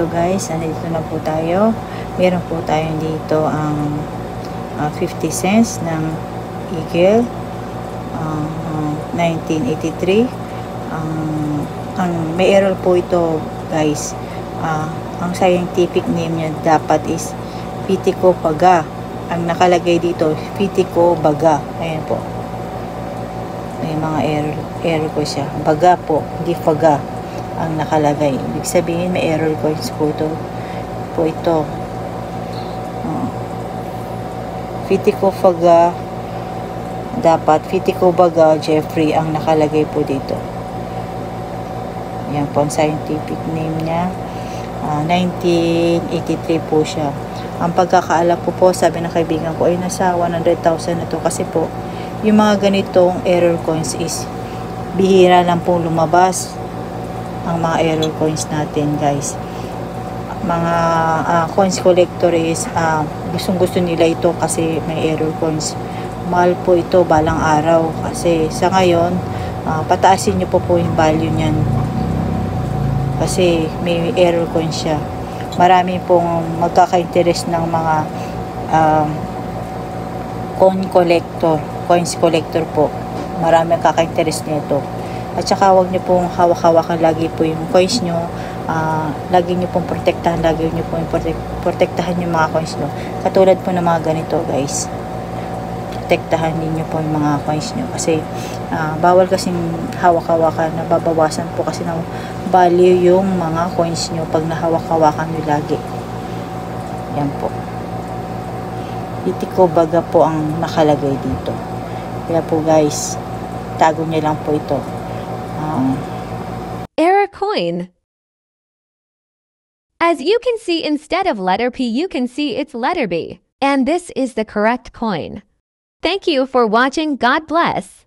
Hello guys, nandito na po tayo. Meron po tayo dito ang 50 cents ng Eagle 1983. Ang may error po ito guys. Ang scientific name niya dapat is Pitico Baga. Ang nakalagay dito, Pitico Baga. Ayan po. May mga error po siya. Baga po, hindi Faga ang nakalagay. Ibig sabihin may error coins po ito. Pitico Faga, dapat Pitico Baga Jeffrey ang nakalagay po dito. Yan po ang scientific name niya. 1983 po siya. Ang pagkakaalam ko po, sabi ng kaibigan ko, ay nasa 100,000 na to kasi po yung mga ganitong error coins is bihira lang pong lumabas ang mga error coins natin guys. Mga coins collector is gustong gusto nila ito kasi may error coins. Mahal po ito balang araw kasi sa ngayon pataasin nyo po yung value nyan kasi may error coins siya. Marami pong magkaka-interest ng mga coins collector po. Marami magkaka-interest nito. At saka huwag nyo pong hawak-hawakan lagi po yung coins nyo. Lagi nyo pong protektahan. Lagi nyo pong protektahan yung mga coins nyo. Katulad po ng mga ganito guys. Protektahan ninyo po yung mga coins nyo. Kasi bawal kasing hawak-hawakan. Nababawasan po kasi ng value yung mga coins nyo pag nahawak-hawakan nyo lagi. Yan po. Pitico Baga po ang nakalagay dito. Kaya po guys, tago nyo lang po ito. Error coin. As you can see, instead of letter P, you can see it's letter B. And this is the correct coin. Thank you for watching. God bless.